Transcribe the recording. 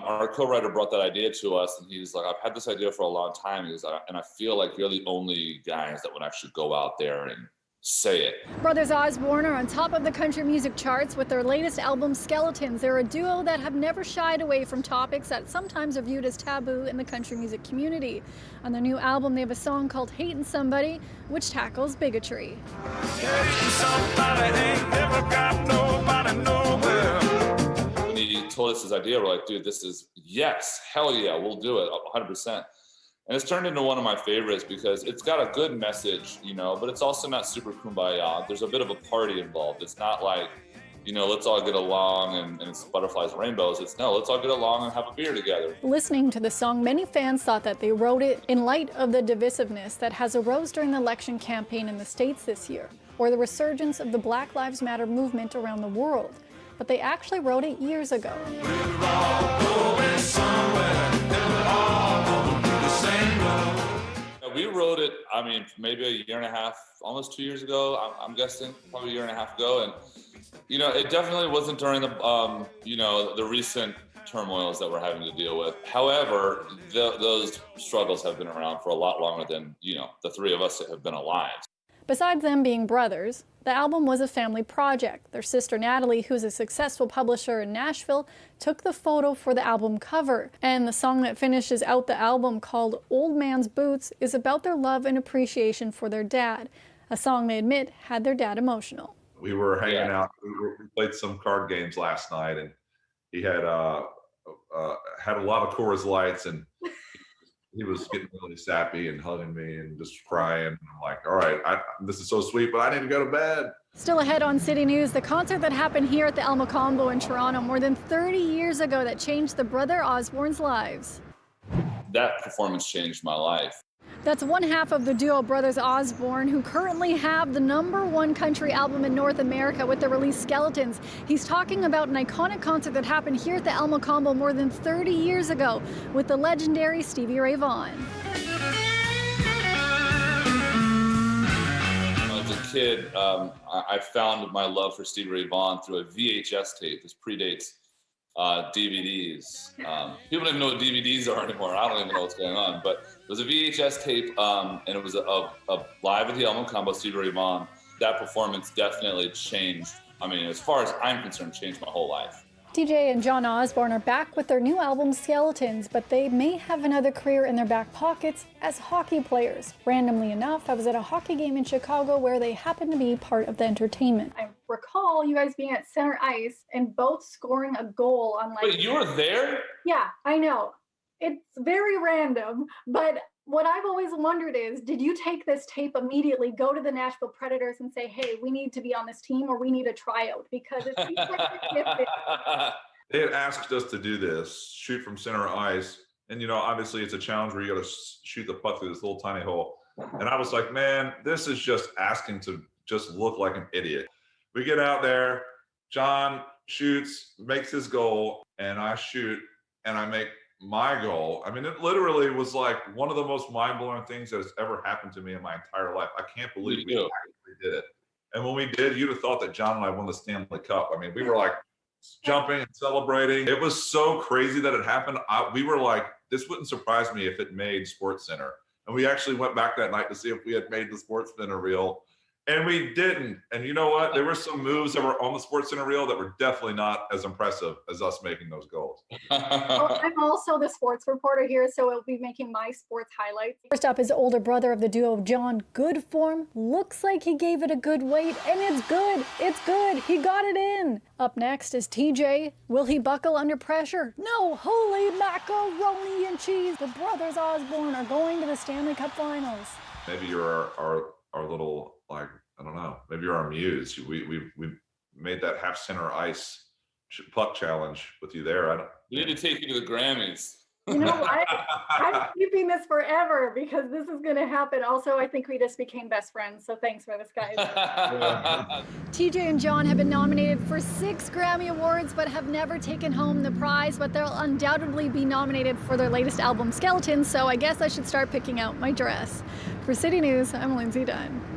Our co-writer brought that idea to us, and he's like, I've had this idea for a long time. And I feel like you're the only guys that would actually go out there and say it. Brothers Osborne are on top of the country music charts with their latest album, Skeletons. They're a duo that have never shied away from topics that sometimes are viewed as taboo in the country music community. On their new album, they have a song called Hating Somebody, which tackles bigotry. Hating somebody ain't never got nobody nowhere. When he told us his idea, we're like, dude, this is, yes, hell yeah, we'll do it, 100%. And it's turned into one of my favorites because it's got a good message, but it's also not super kumbaya. There's a bit of a party involved. It's not like, let's all get along and it's butterflies and rainbows. It's no, let's all get along and have a beer together. Listening to the song, many fans thought that they wrote it in light of the divisiveness that has arose during the election campaign in the States this year, or the resurgence of the Black Lives Matter movement around the world. But they actually wrote it years ago. We're all going somewhere, and we're all going through the same road. We wrote it, maybe a year and a half, almost 2 years ago, I'm guessing, probably a year and a half ago. And, it definitely wasn't during the, the recent turmoils that we're having to deal with. However, those struggles have been around for a lot longer than, the three of us have been alive. Besides them being brothers, the album was a family project. Their sister Natalie, who's a successful publisher in Nashville, took the photo for the album cover. And the song that finishes out the album, called Old Man's Boots, is about their love and appreciation for their dad, a song they admit had their dad emotional. We were hanging out, we played some card games last night, and he had had a lot of Coors Lights, and he was getting really sappy and hugging me and just crying. And I'm like, all right, this is so sweet, but I need to go to bed. Still ahead on City News, the concert that happened here at the Mocambo in Toronto more than 30 years ago that changed the Brother Osborne's lives. That performance changed my life. That's one half of the duo Brothers Osborne, who currently have the #1 country album in North America with the release Skeletons. He's talking about an iconic concert that happened here at the Mocambo more than 30 years ago with the legendary Stevie Ray Vaughan. As a kid, I found my love for Stevie Ray Vaughan through a VHS tape. This predates DVDs. People don't even know what DVDs are anymore. I don't even know what's going on. But it was a VHS tape, and it was a live at the Mocambo, Stevie Ray Vaughan. That performance definitely changed. As far as I'm concerned, changed my whole life. TJ and John Osborne are back with their new album Skeletons, but they may have another career in their back pockets as hockey players. Randomly enough, I was at a hockey game in Chicago where they happened to be part of the entertainment. I recall you guys being at center ice and both scoring a goal on Wait, you were there? Yeah, I know. It's very random, but what I've always wondered is, did you take this tape immediately, go to the Nashville Predators and say, hey, we need to be on this team or we need a tryout? Because it seems like you're gifted. They had asked us to do this, shoot from center ice. And, obviously it's a challenge where you got to shoot the puck through this little tiny hole. And I was like, man, this is just asking to just look like an idiot. We get out there, John shoots, makes his goal, and I shoot, and I make my goal. It literally was like one of the most mind-blowing things that has ever happened to me in my entire life. I can't believe we actually did it. And when we did, you'd have thought that John and I won the Stanley Cup. We were like jumping and celebrating. It was so crazy that it happened. We were like, this wouldn't surprise me if it made SportsCenter. And we actually went back that night to see if we had made the SportsCenter reel. And we didn't. And you know what? There were some moves that were on the SportsCenter reel that were definitely not as impressive as us making those goals. Well, I'm also the sports reporter here, so I'll be making my sports highlights. First up is the older brother of the duo, John. Good form. Looks like he gave it a good weight, and it's good. It's good. He got it in. Up next is TJ. Will he buckle under pressure? No. Holy macaroni and cheese. The Brothers Osborne are going to the Stanley Cup Finals. Maybe you're our little, I don't know, maybe you're our muse. We made that half center ice puck challenge with you there. We need to take you to the Grammys. You know what? I'm keeping this forever because this is going to happen. Also, I think we just became best friends, so thanks for this, guys. TJ and John have been nominated for 6 Grammy Awards, but have never taken home the prize, but they'll undoubtedly be nominated for their latest album, Skeletons, so I guess I should start picking out my dress. For City News, I'm Lindsay Dunn.